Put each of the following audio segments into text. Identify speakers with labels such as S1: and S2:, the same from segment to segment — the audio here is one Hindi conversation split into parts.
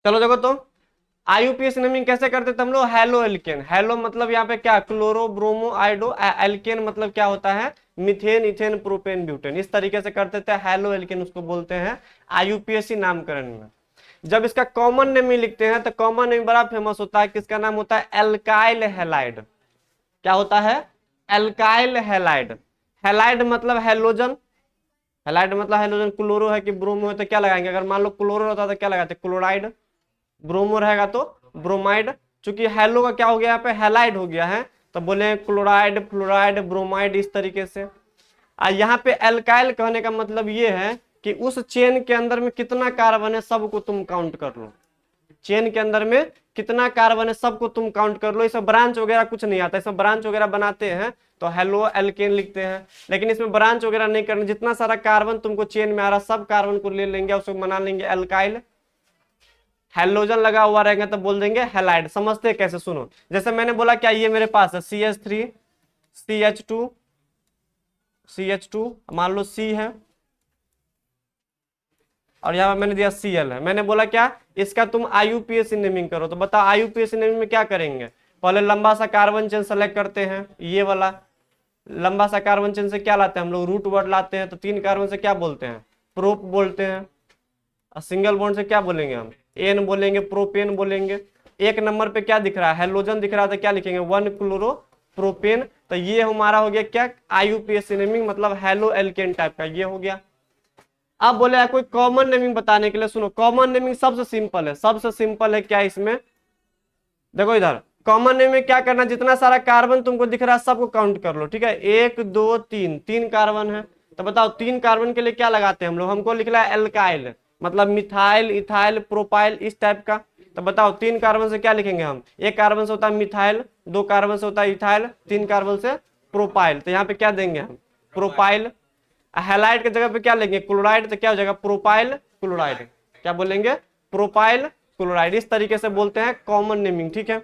S1: चलो देखो तो आईयूपीएसी नेमिंग कैसे करते थे हम लोग, हेलो एल्केन, हेलो मतलब यहाँ पे क्या, क्लोरो ब्रोमो आइडो, एल्केन मतलब क्या होता है, मिथेन इथेन प्रोपेन ब्यूटेन, इस तरीके से करते थे, हेलो एल्केन उसको बोलते हैं आईयूपीएसी नामकरण में। जब इसका कॉमन नेम लिखते हैं तो कॉमन नेम बड़ा फेमस होता है, किसका नाम होता है, एल्काइल हैलाइड। क्या होता है, एल्काइल हैलाइड। हैलाइड मतलब हेलोजन, हैलाइड मतलब हेलोजन, क्लोरो है कि ब्रोमो है तो क्या लगाएंगे, अगर मान लो क्लोरो होता तो क्या लगाते, क्लोराइड, ब्रोमो रहेगा तो ब्रोमाइड। चूंकि हेलो का क्या हो गया यहाँ पे, हैलाइड हो गया है, तो बोले क्लोराइड फ्लोराइड ब्रोमाइड, इस तरीके से। यहाँ पे एल्काइल कहने का मतलब ये है कि उस चेन के अंदर में कितना कार्बन है सबको तुम काउंट कर लो, चेन के अंदर में कितना कार्बन है सबको तुम काउंट कर लो। इसमें ब्रांच वगैरह कुछ नहीं आता, इसमें ब्रांच वगैरह बनाते हैं तो हेलो एल्केन लिखते हैं, लेकिन इसमें ब्रांच वगैरह नहीं करना, जितना सारा कार्बन तुमको चेन में आ रहा सब कार्बन को ले लेंगे, उसको बना लेंगे एल्काइल। हेलोजन लगा हुआ रहेगा तो बोल देंगे हैलाइड। समझते हैं कैसे, सुनो, जैसे मैंने बोला क्या, ये मेरे पास है CH3 CH2 CH2, मान लो C है और यहाँ मैंने दिया Cl है, मैंने बोला क्या, इसका तुम आईयूपीएसी नेमिंग करो, तो बताओ आईयूपीएसी नेमिंग में क्या करेंगे, पहले लंबा सा कार्बन चेन सेलेक्ट करते हैं, ये वाला लंबा सा कार्बन चेन से क्या लाते हैं हम लोग, रूट वर्ड लाते हैं, तो 3 कार्बन से क्या बोलते हैं, प्रोप बोलते हैं, और सिंगल बॉन्ड से क्या बोलेंगे हम, एन बोलेंगे, प्रोपेन बोलेंगे। 1 नंबर पे क्या दिख रहा है, हेलोजन दिख रहा है, तो क्या लिखेंगे 1 क्लोरो प्रोपेन, तो ये हमारा हो गया क्या, आईयूपीएसी नेमिंग, मतलब हेलो एल्केन टाइप का ये हो गया। अब बोले कोई कॉमन नेमिंग बताने के लिए, सुनो कॉमन नेमिंग सबसे सिंपल है, सबसे सिंपल है क्या इसमें, देखो इधर कॉमन नेम में क्या करना, जितना सारा कार्बन तुमको दिख रहा है सबको काउंट कर लो, ठीक है, 1 2 3, 3 कार्बन है, तो बताओ 3 कार्बन के लिए क्या लगाते हैं हम लोग, हमको लिखना है एल्काइल, मतलब मिथाइल इथाइल प्रोपाइल इस टाइप का, तो बताओ 3 कार्बन से क्या लिखेंगे हम, 1 कार्बन से होता है मिथाइल, 2 कार्बन से होता है इथाइल, 3 कार्बन से प्रोपाइल, तो यहाँ पे क्या देंगे हम, प्रोपाइल। हैलाइड की जगह पे क्या लेंगे, क्लोराइड, तो क्या हो जाएगा प्रोपाइल क्लोराइड, क्या बोलेंगे, प्रोपाइल क्लोराइड, इस तरीके से बोलते हैं कॉमन नेमिंग, ठीक है।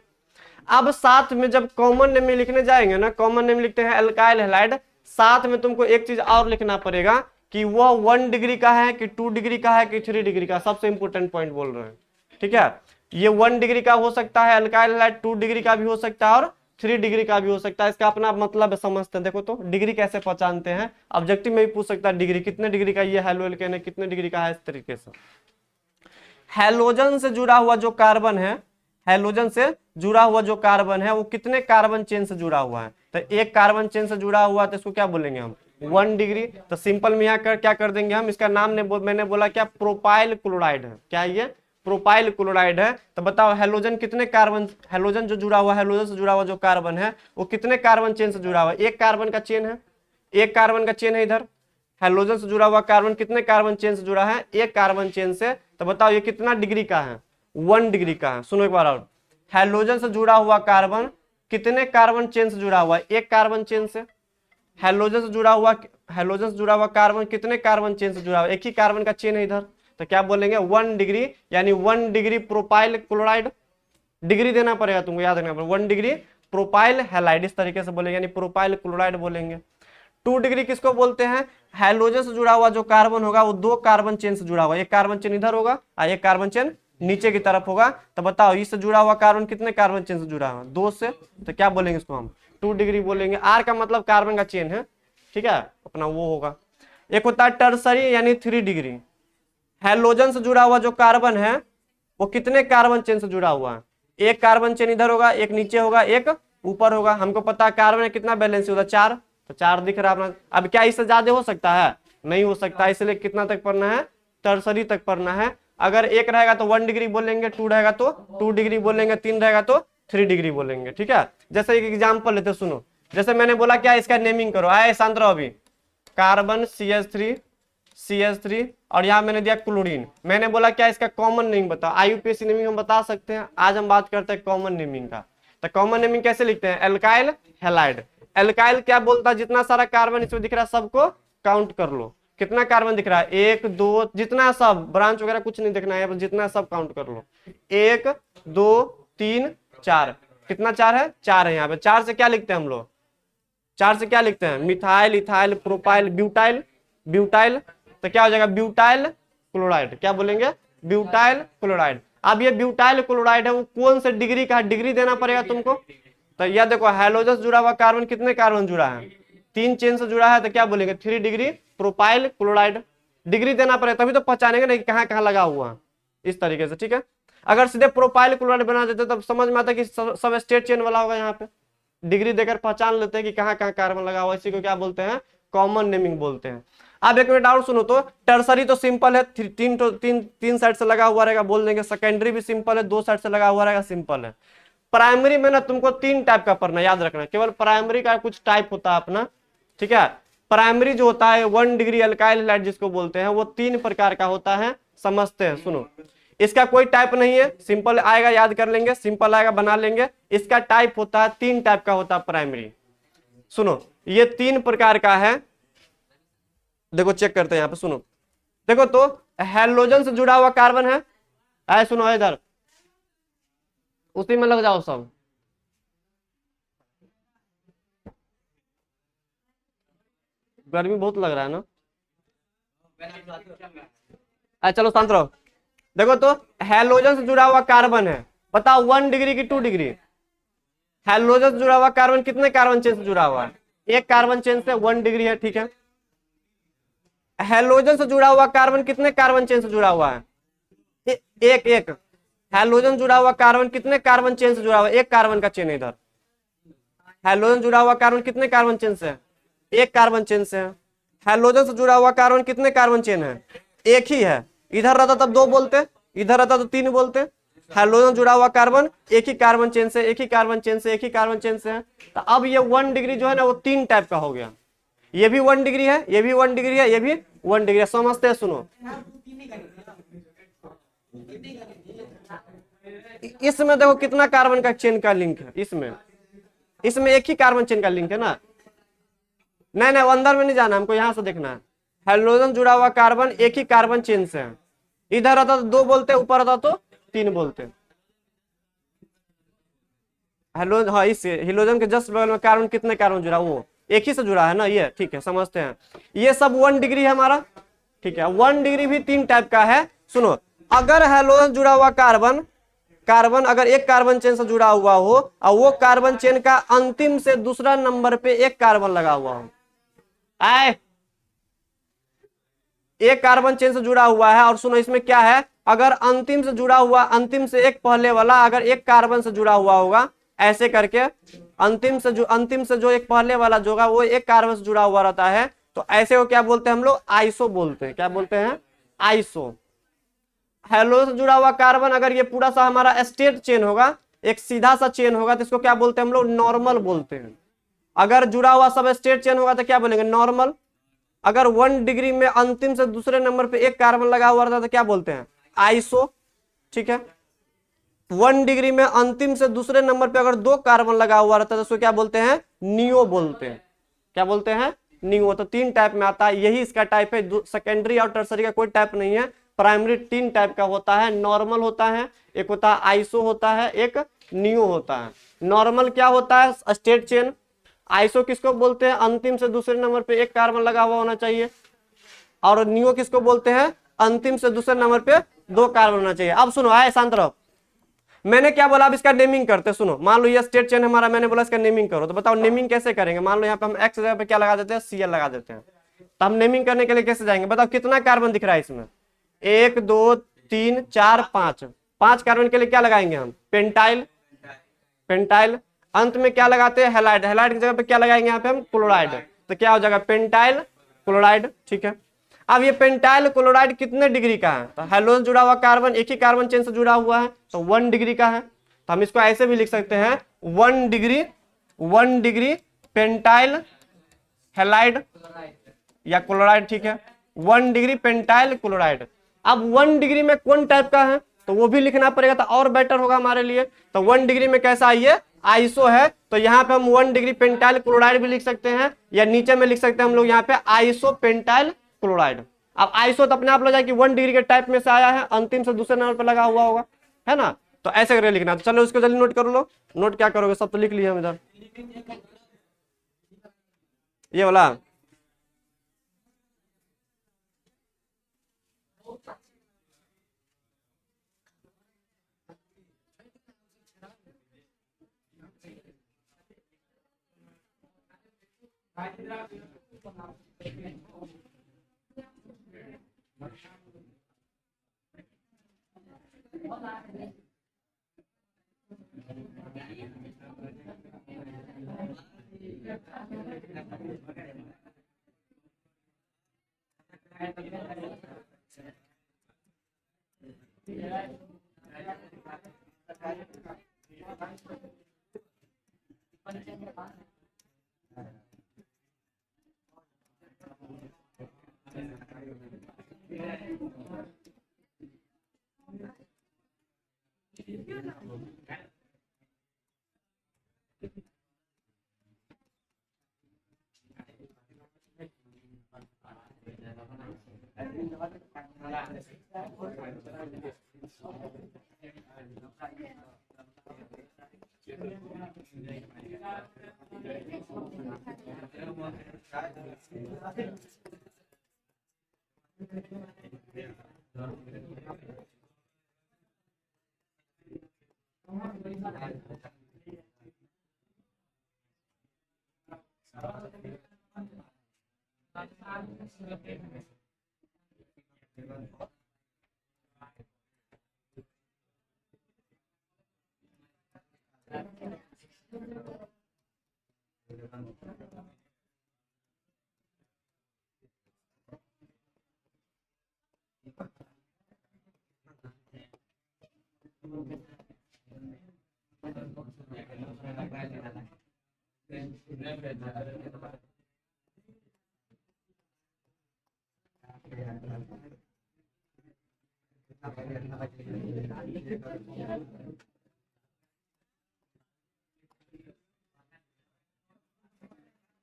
S1: अब साथ में जब कॉमन नेम में लिखने जाएंगे ना, कॉमन नेम लिखते हैं एल्काइल हैलाइड, साथ में तुमको एक चीज और लिखना पड़ेगा कि वह 1 डिग्री का है कि 2 डिग्री का है कि 3 डिग्री का, सबसे इंपोर्टेंट पॉइंट बोल रहे हैं, ठीक है। ये 1 डिग्री का हो सकता है एल्काइल हैलाइड, 2 डिग्री का भी हो सकता है और 3 डिग्री का भी हो सकता है, इसका अपना मतलब समझते हैं। देखो तो डिग्री कैसे पहचानते हैं, ऑब्जेक्टिव में भी पूछ सकता है डिग्री, कितने डिग्री का ये हेलो एल्केन है, कितने डिग्री का है, इस तरीके से। हैलोजन से जुड़ा हुआ जो कार्बन है, हैलोजन से जुड़ा हुआ जो कार्बन है वो कितने कार्बन चेन से जुड़ा हुआ है, तो 1 कार्बन चेन से जुड़ा हुआ है, तो इसको क्या बोलेंगे हम 1 डिग्री। तो सिंपल में यहाँ क्या कर देंगे हम, इसका नाम ने मैंने बोला क्या, प्रोपाइल क्लोराइड है, क्या ये प्रोपाइल क्लोराइड है। तो बताओ हैलोजन कितने कार्बन, हैलोजन जो जुड़ा हुआ, हैलोजन से जुड़ा हुआ जो कार्बन है वो कितने कार्बन चेन से जुड़ा हुआ है, 1 कार्बन का चेन है, 1 कार्बन का चेन है इधर, हैलोजन से जुड़ा हुआ कार्बन कितने कार्बन चेन से जुड़ा है, 1 कार्बन चेन से। तो बताओ ये कितना डिग्री का है, 1 डिग्री का है। सुनो एक बार और, हैलोजन से जुड़ा हुआ कार्बन कितने कार्बन चेन से जुड़ा हुआ है, 1 कार्बन चेन से। हैलोजन से जुड़ा हुआ, हैलोजन से जुड़ा हुआ कार्बन कितने कार्बन चेन से जुड़ा हुआ है, 1 ही कार्बन का चेन है इधर, तो क्या बोलेंगे 1 डिग्री, यानी 1 डिग्री प्रोपाइल क्लोराइड, डिग्री देना पड़ेगा तुमको, याद रखना पड़ेगा, 1 डिग्री प्रोपाइल हैलाइड, इस तरीके से बोलेंगे, यानी प्रोपाइल क्लोराइड बोलेंगे। 2 डिग्री किसको बोलते हैं, हैलोजन से जुड़ा हुआ जो कार्बन होगा वो 2 कार्बन चेन से जुड़ा हुआ, 1 कार्बन चेन इधर होगा और 1 कार्बन चेन नीचे की तरफ होगा। तो बताओ इससे जुड़ा हुआ कार्बन कितने कार्बन चेन से जुड़ा हुआ, 2 से, तो क्या बोलेंगे इसको हम 2 डिग्री बोलेंगे। आर का मतलब कार्बन का चेन है, ठीक है, अपना वो होगा। एक होता है टर्सरी यानी 3 डिग्री, हैलोजन से जुड़ा हुआ जो कार्बन है वो कितने कार्बन चेन से जुड़ा हुआ है, 1 कार्बन चेन इधर होगा, 1 नीचे होगा, 1 ऊपर होगा। हमको पता है कार्बन में कितना बैलेंस होता है 4, तो 4 दिख रहा है अपना। अब क्या इससे ज्यादा हो सकता है, नहीं हो सकता, इसलिए कितना तक पढ़ना है, टर्सरी तक पढ़ना है। अगर 1 रहेगा तो 1 डिग्री बोलेंगे, 2 रहेगा तो 2 डिग्री बोलेंगे, 3 रहेगा तो 3 डिग्री बोलेंगे, ठीक है। जैसे एक एग्जाम्पल लेते सुनो, जैसे मैंने बोला क्या, इसका नेमिंग करो, आए शांत रहो अभी, कार्बन CH3 और यहाँ मैंने दिया क्लोरीन, मैंने बोला क्या इसका कॉमन नेमिंग बताओ, आईयूपीएसी नेमिंग हम बता सकते हैं, आज हम बात करते हैं कॉमन नेमिंग का। तो कॉमन नेमिंग कैसे लिखते हैं, एल्काइल हैलाइड। एल्काइल क्या बोलता है, जितना सारा कार्बन इसमें दिख रहा है सबको काउंट कर लो, कितना कार्बन दिख रहा है 1 2, जितना सब ब्रांच वगैरह कुछ नहीं देखना है, जितना सब काउंट कर लो, 1 2 3 4, कितना 4 है, 4 है यहाँ पे। 4 से क्या लिखते हैं हम लोग, 4 से क्या लिखते हैं, methyl ethyl propyl butyl, butyl, तो क्या हो जाएगा ब्यूटाइल क्लोराइड, क्या बोलेंगे ब्यूटाइल क्लोराइड। अब ये ब्यूटाइल क्लोराइड है, वो कौन से डिग्री का है, डिग्री देना पड़ेगा तुमको। तो यह देखो हैलोजन से जुड़ा हुआ कार्बन कितने कार्बन जुड़ा है, 3 चेन से जुड़ा है, तो क्या बोलेंगे 3 डिग्री प्रोपाइल क्लोराइड। डिग्री देना पड़ेगा तभी तो पहचानेंगे ना कि कहाँ कहाँ लगा हुआ है, इस तरीके से, ठीक है। अगर सीधे प्रोपाइल क्लोराइड बना देते तब समझ में आता कि सब स्टेट चेन वाला होगा, यहाँ पे डिग्री देकर पहचान लेते हैं कि कहाँ कहाँ कार्बन लगा हुआ है, इसी को क्या बोलते हैं, कॉमन नेमिंग बोलते हैं। अब एक मिनट और सुनो, तो टर्सरी तो सिंपल है, तीन साइड से लगा हुआ रहेगा बोल देंगे। सेकेंडरी भी सिंपल है, 2 साइड से लगा हुआ रहेगा, सिंपल है। प्राइमरी में ना तुमको 3 टाइप का पढ़ना, याद रखना, केवल प्राइमरी का कुछ टाइप होता है अपना, ठीक है। प्राइमरी जो होता है 1 डिग्री अल्काइल हैलाइड जिसको बोलते हैं, वो 3 प्रकार का होता है, समझते हैं। सुनो, इसका कोई टाइप नहीं है, सिंपल आएगा याद कर लेंगे, सिंपल आएगा बना लेंगे। इसका टाइप होता है 3 टाइप का होता है प्राइमरी। सुनो, ये 3 प्रकार का है, देखो चेक करते हैं यहाँ पे, सुनो देखो, तो हैलोजन से जुड़ा हुआ कार्बन है, आए सुनो इधर, उसी में लग जाओ सब। गर्मी बहुत लग रहा है ना, चलो शांत रहो। देखो तो हैलोजन से जुड़ा हुआ कार्बन है, बताओ 1 डिग्री की 2 डिग्री। हैलोजन से जुड़ा हुआ कार्बन कितने कार्बन चेन से जुड़ा हुआ है, 1 कार्बन चेन से, 1 डिग्री है, ठीक है। हैलोजन से जुड़ा हुआ कार्बन कितने कार्बन चेन से जुड़ा हुआ है, एक। हैलोजन जुड़ा हुआ कार्बन कितने कार्बन चेन से जुड़ा हुआ है, 1 कार्बन का चेन है इधर। हैलोजन जुड़ा हुआ कार्बन कितने कार्बन चेन से है, 1 कार्बन चेन से है। हैलोजन से जुड़ा हुआ कार्बन कितने कार्बन चेन है, 1 ही है। इधर रहता तब 2 बोलते, इधर रहता तो 3 बोलते। हैलोजन जुड़ा हुआ कार्बन 1 ही कार्बन चेन से, 1 ही कार्बन चेन से, 1 ही कार्बन चेन से है। तो अब ये 1 डिग्री जो है ना, वो 3 टाइप का हो गया। ये भी 1 डिग्री है, ये भी 1 डिग्री है, ये भी 1 डिग्री है, समझते हैं। सुनो, इसमें देखो कितना कार्बन का चेन का लिंक है, इसमें 1 ही कार्बन चेन का लिंक है ना। नहीं नहीं, अंदर में नहीं जाना, हमको यहां से देखना है। हाइड्रोजन जुड़ा हुआ कार्बन 1 ही कार्बन चेन से है, इधर आता तो 2 बोलते, ऊपर आता तो 3 बोलते। हाइड्रोजन, हाँ, इस हाइड्रोजन के जस्ट बगल में कार्बन कितने कार्बन जुड़ा, वो 1 ही से जुड़ा है ना, ये ठीक है, समझते हैं। ये सब 1 डिग्री है हमारा, ठीक है। 1 डिग्री भी 3 टाइप का है। सुनो, अगर हाइड्रोजन जुड़ा हुआ कार्बन अगर 1 कार्बन चेन से जुड़ा हुआ हो और वो कार्बन चेन का अंतिम से दूसरा नंबर पे 1 कार्बन लगा हुआ हो, आए 1 कार्बन चेन से जुड़ा हुआ है, और सुनो इसमें क्या है, अगर अंतिम से जुड़ा हुआ, अंतिम से 1 पहले वाला अगर 1 कार्बन से जुड़ा हुआ होगा, ऐसे करके अंतिम से जो 1 पहले वाला जो होगा वो 1 कार्बन से जुड़ा हुआ रहता है, तो ऐसे को क्या बोलते हैं हम लोग, आइसो बोलते हैं। क्या बोलते हैं, आइसो। हेलो से जुड़ा हुआ कार्बन अगर ये पूरा सा हमारा स्टेट चेन होगा, एक सीधा सा चेन होगा, तो इसको क्या बोलते हैं हम लोग, नॉर्मल बोलते हैं। अगर जुड़ा हुआ सब स्टेट चेन होगा तो क्या बोलेंगे, नॉर्मल। अगर 1 डिग्री में अंतिम से दूसरे नंबर पे 1 कार्बन लगा हुआ रहता तो क्या बोलते हैं, आइसो, ठीक है। 1 डिग्री में अंतिम से दूसरे नंबर पे अगर 2 कार्बन लगा हुआ रहता है तो उसको क्या बोलते हैं, नियो बोलते हैं। क्या बोलते हैं, नियो। तो 3 टाइप में आता है, यही इसका टाइप है। सेकेंडरी और टर्सरी का कोई टाइप नहीं है। प्राइमरी 3 टाइप का होता है, नॉर्मल होता है, एक होता है आइसो होता है, एक नियो होता है। नॉर्मल क्या होता है, स्टेट चेन। आइसो किसको बोलते हैं, अंतिम से दूसरे नंबर पे 1 कार्बन लगा हुआ होना चाहिए। और नियो किसको बोलते हैं, अंतिम से दूसरे नंबर पे 2 कार्बन होना चाहिए। अब सुनो, आए शांत रहो, मैंने क्या बोला, अब इसका नेमिंग करते। सुनो, मान लो ये स्टेट चेन हमारा, मैंने बोला इसका नेमिंग करो, तो बताओ नेमिंग कैसे करेंगे। मान लो यहाँ पे हम एक्स जगह पे क्या लगा देते हैं, सीएल लगा देते हैं। तो हम नेमिंग करने के लिए कैसे जाएंगे, बताओ कितना कार्बन दिख रहा है इसमें, 1 2 3 4 5। 5 कार्बन के लिए क्या लगाएंगे हम, पेंटाइल। अंत में क्या लगाते हैं, हेलाइड। हेलाइड की जगह पे क्या लगाएंगे यहाँ पे हम, क्लोराइड। तो क्या हो जाएगा, पेंटाइल क्लोराइड, ठीक है। अब ये पेंटाइल क्लोराइड कितने डिग्री का है, तो हाइड्रोजन जुड़ा हुआ कार्बन 1 ही कार्बन चेन से जुड़ा हुआ है, तो 1 डिग्री का है। तो हम इसको ऐसे भी लिख सकते हैं, 1 डिग्री पेंटाइल हेलाइड या क्लोराइड, ठीक है। 1 डिग्री पेंटाइल क्लोराइड। अब 1 डिग्री में कौन टाइप का है तो वो भी लिखना पड़ेगा, तो और बेटर होगा हमारे लिए। तो 1 डिग्री में कैसा है, ये आइसो है, तो यहाँ पे हम 1 डिग्री पेंटाइल क्लोराइड भी लिख सकते हैं, या नीचे में लिख सकते हैं हम लोग यहाँ पे आइसो पेंटाइल क्लोराइड। अब आइसो तो अपने आप लग जाए कि 1 डिग्री के टाइप में से आया है, अंतिम से दूसरे नंबर पर लगा हुआ होगा, है ना। तो ऐसे करके लिखना। तो चलो इसको जल्दी नोट कर लो। नोट क्या करोगे, सब तो लिख लिया हम इधर, ये वाला।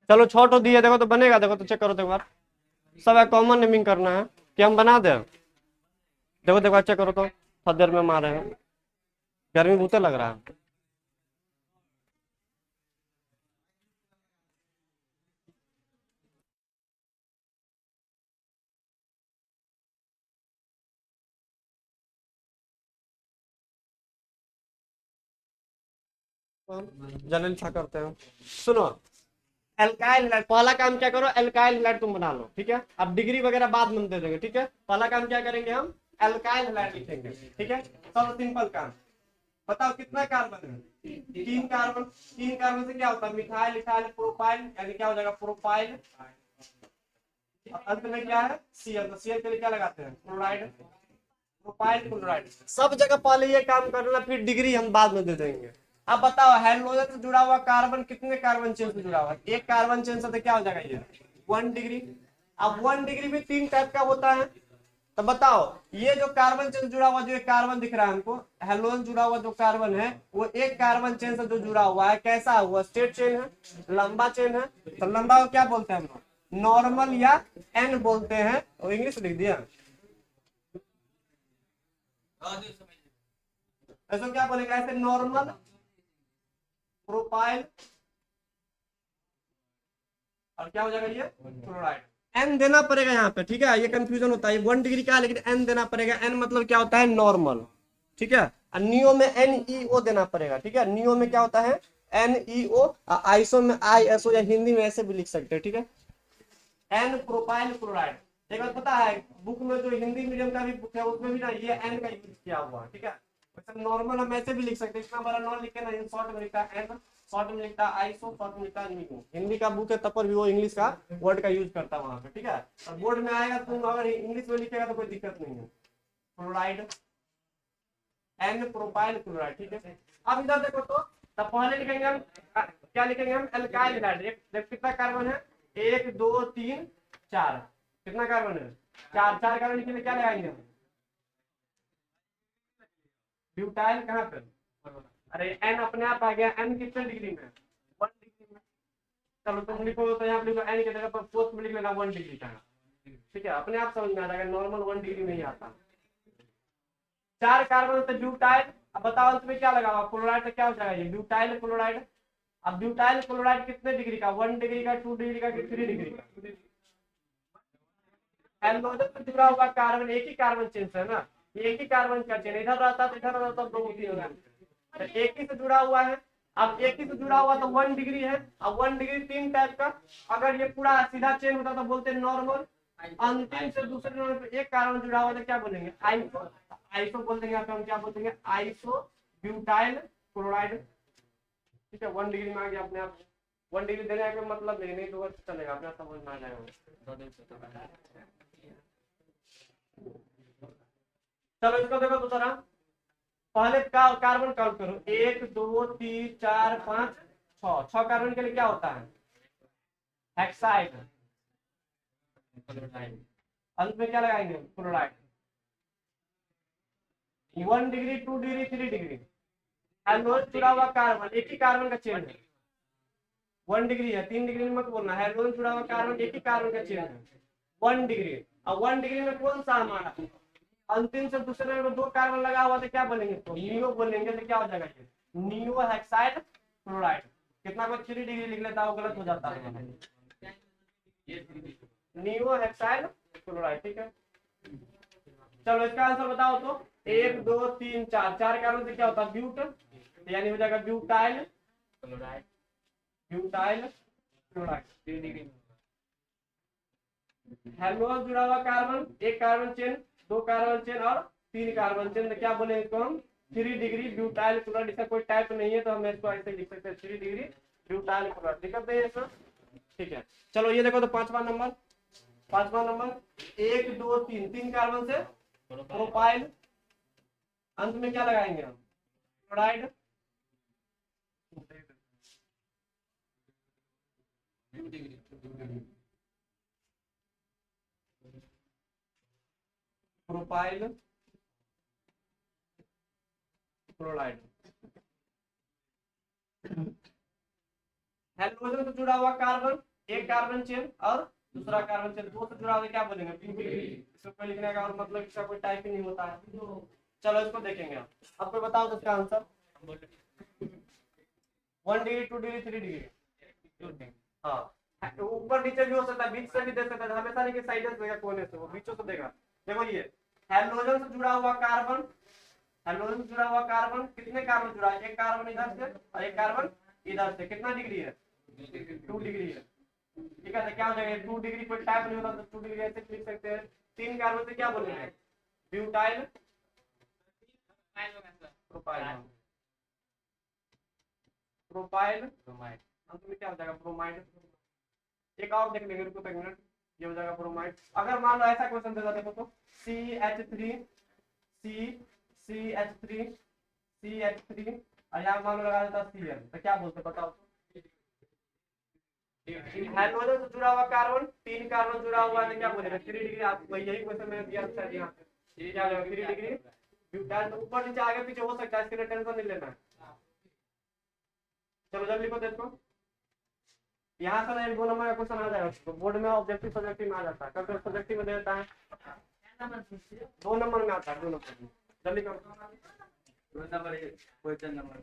S1: चलो छोटो दिए, देखो तो बनेगा, देखो तो चेक करो तो एक बार। सब है कॉमन नेमिंग करना है कि हम बना दें। देखो देखो चेक करो तो, थोड़ी देर में मारे हैं, गर्मी बहुत लग रहा है। जल्दी छा करते हैं, सुनो। एल्काइल हैलाइड, पहला काम क्या करो, एल्काइल हैलाइड तुम बना लो, ठीक है। अब डिग्री वगैरह बाद में दे देंगे, ठीक है। पहला काम क्या करेंगे हम, एल्काइल हैलाइड लिखेंगे, ठीक है। सब सिंपल काम। बताओ कितना कार्बन है, 3 कार्बन। 3 कार्बन से क्या होता है, मिथाइल इथाइल प्रोपाइल, यानी क्या हो जाएगा, प्रोपाइल। अंत में क्या है, सीएल, तो सीएल के लिए क्या लगाते हैं, क्लोराइड, प्रोपाइल क्लोराइड। सब जगह पहले ये काम करना, फिर डिग्री हम बाद में दे देंगे। अब बताओ हाइड्रोजन से जुड़ा हुआ कार्बन कितने कार्बन चेन से जुड़ा हुआ है, एक कार्बन चेन से, तो क्या हो जाएगा ये 1 डिग्री। अब 1 डिग्री भी 3 टाइप का होता है। तो बताओ ये जो कार्बन चेन जुड़ा हुआ, जो एक कार्बन दिख रहा है हमको, हेलोजन जुड़ा हुआ जो कार्बन है, वो एक कार्बन चेन से जो जुड़ा हुआ है, कैसा हुआ, स्ट्रेट चेन है, लंबा चेन है। तो लंबा को क्या बोलते हैं हम लोग, नॉर्मल या एन बोलते हैं, और इंग्लिश लिख दिया। ऐसा क्या बोलेगा, ऐसे नॉर्मल, प्रोपाइल, और क्या हो जाएगा ये क्लोराइड। एन देना पड़ेगा यहाँ पे, ठीक है, ये कंफ्यूजन होता है, 1 डिग्री का है लेकिन एन देना पड़ेगा। एन मतलब क्या होता है, नॉर्मल, ठीक है। और नियो में NeO देना पड़ेगा, ठीक है। नियो में क्या होता है, NeO। आइसो में ISO, या हिंदी में ऐसे भी लिख सकते हैं, ठीक है। N propyl chloride. एक बात पता है, बुक में जो हिंदी मीडियम का भी बुक है उसमें भी ना ये एन का यूज किया हुआ है, ठीक है। नॉर्मल हम ऐसे भी लिख सकते हैं, इतना बड़ा नॉन लिखे ना, शॉर्ट में लिखता है एन, शॉर्ट में लिखता है आइसो, शॉर्ट में लिखता है नियो। हिंदी का बुक है तब पर भी वो इंग्लिश का वर्ड का यूज करता है वहां पे, ठीक है। और बोर्ड में आएगा तुम अगर इंग्लिश में लिखेगा तो कोई दिक्कत नहीं है। क्लोराइड, एन प्रोपाइल क्लोराइड, ठीक है। अब इधर देखो तो पहले लिखेंगे हम, क्या लिखेंगे हम, एल्काइल हैलाइड। देख कितना कार्बन है, 1 2 3 4, कितना कार्बन है, 4। 4 कार्बन लिखने क्या लगाएंगे हम, ब्यूटाइल, कहाँ पे, अरे एन अपने आप आ गया, एन कितने डिग्री में, 1 डिग्री में। चलो तुम लिखो तो यहाँ पे लिखो एन की जगह पर पोस्ट में लिख लेना 1 डिग्री का, ठीक है, अपने आप समझ में आ जाएगा, नॉर्मल 1 डिग्री में ही आता। 4 कार्बन से ब्यूटाइल। अब बताओ अंत में क्या लगा हुआ, क्लोराइड, तो क्या हो जाएगा ये ब्यूटाइल क्लोराइड। अब ब्यूटाइल क्लोराइड कितने डिग्री का, 1 डिग्री का, 2 डिग्री का, 3 डिग्री का। एल्कोहल से जुड़ा हुआ कार्बन एक ही कार्बन चेन है ना, एक ही कार्बन का चेन, इधर रहता तो इधर रहता, 2 3 होगा, तो एक ही से जुड़ा हुआ है। अब एक ही से जुड़ा हुआ तो 1 डिग्री है। अब 1 डिग्री 3 टाइप का, अगर ये पूरा सीधा चेन होता तो बोलते नॉर्मल। अंतिम से दूसरे नंबर पे एक कार्बन जुड़ा हुआ तो क्या बोलेंगे? आइसो। आइसो बोल देंगे यहाँ पे, हम क्या बोलेंगे? Iso butyl chloride. ठीक है, 1 डिग्री में आ गया अपने आप। 1 डिग्री देने का मतलब नहीं तो चलेगा, अपना समझ में आ जाएगा। चलो इसको देखो दूसरा। पहले कार्बन काउंट करो, 1 2 3 4 5 6। 6 कार्बन के लिए क्या होता है? हेक्साइड। अंत में क्या लगाएंगे? Chloride. 1 degree 2 degree 3 degree hydrogen जुड़ा हुआ कार्बन, एक ही कार्बन का चेन है। 1 डिग्री है, 3 डिग्री में मत बोलना। हाइड्रोजन जुड़ा हुआ कार्बन एक ही कार्बन का चेन है, 1 डिग्री। अब 1 डिग्री में कौन सा हमारा अंतिम से दूसरे में 2 कार्बन लगा हुआ तो क्या बोलेंगे? तो नियो बोलेंगे। तो क्या हो जाएगा ये? Neo hexide chloride. कितना कोई 3 डिग्री लिख लेता है वो गलत हो जाता है। Neo hexide chloride. ठीक है, चलो इसका आंसर बताओ तो। 1 2 3 4, 4 कार्बन से क्या होता है? ब्यूट, यानी हो जाएगा butyl chloride. Butyl chloride. Halogen जुड़ा हुआ कार्बन, एक कार्बन चेन, 2 कार्बन चेन और 3 कार्बन चेन, तो क्या बोले इसको हम? 3 डिग्री ब्यूटाइल क्लोराइड। इसका कोई टाइप नहीं है तो हम इसको ऐसे लिख सकते हैं, 3 डिग्री ब्यूटाइल क्लोराइड। लिख सकते हैं इसको। ठीक है, चलो ये देखो तो पांचवा नंबर। 1 2 3, 3 कार्बन से प्रोपाइल। अंत में क्या लगाएंगे हम? क्लोराइड। Propyl chloride. हाइड्रोजन से जुड़ा हुआ कार्बन, एक कार्बन चेन और दूसरा कार्बन चेन, 2 से जुड़ा हुआ क्या बोलेंगे? इसको कोई लिखने का और मतलब इसका कोई टाइप ही नहीं होता है। चलो इसको देखेंगे। अब कोई बताओ तो इसका आंसर। 1 degree 2 degree 3 degree. हाँ, ऊपर नीचे भी हो सकता है, बीच से भी दे सकता है, हमेशा नहीं कि साइड से देगा, कोने से, वो बीचों से देगा। देखो ये हाइड्रोजन से जुड़ा हुआ कार्बन, हाइड्रोजन से जुड़ा हुआ कार्बन, कितने कार्बन जुड़ा है? एक कार्बन इधर से और एक कार्बन इधर से। कितना डिग्री है? 2 डिग्री है। ठीक है, तो क्या हो जाएगा? 2 डिग्री कोई टाइप नहीं होता तो 2 डिग्री ऐसे लिख सकते हैं। 3 कार्बन से क्या बोलेंगे? Butyl propyl. प्रोपाइल अंत में क्या हो जाएगा? ब्रोमाइड। एक और देख लेंगे, रुको एक मिनट। ये हो जाएगा ब्रोमाइड। अगर मान लो ऐसा क्वेश्चन देता देखो तो CH3 CH3 CH3 और यहाँ मान लो लगा देता Cl, तो क्या बोलते बताओ? हाइड्रोजन से जुड़ा हुआ कार्बन, 3 कार्बन जुड़ा हुआ है तो क्या बोलेगा? 3 डिग्री। आप यही क्वेश्चन मैंने दिया था यहाँ पे, क्या हो जाएगा? 3 डिग्री ब्यूटाइल। तो ऊपर नीचे आगे पीछे हो सकता है, इसके लिए टेंशन नहीं लेना है। चलो जल्दी लिखो देखो। यहाँ से ना 1 2 नंबर का क्वेश्चन आ जाएगा, तो बोर्ड में ऑब्जेक्टिव सब्जेक्टिव में आ जाता है, कभी सब्जेक्टिव में दे देता है 2 नंबर में आता है, 2 नंबर में। जल्दी करो। 2 नंबर क्वेश्चन नंबर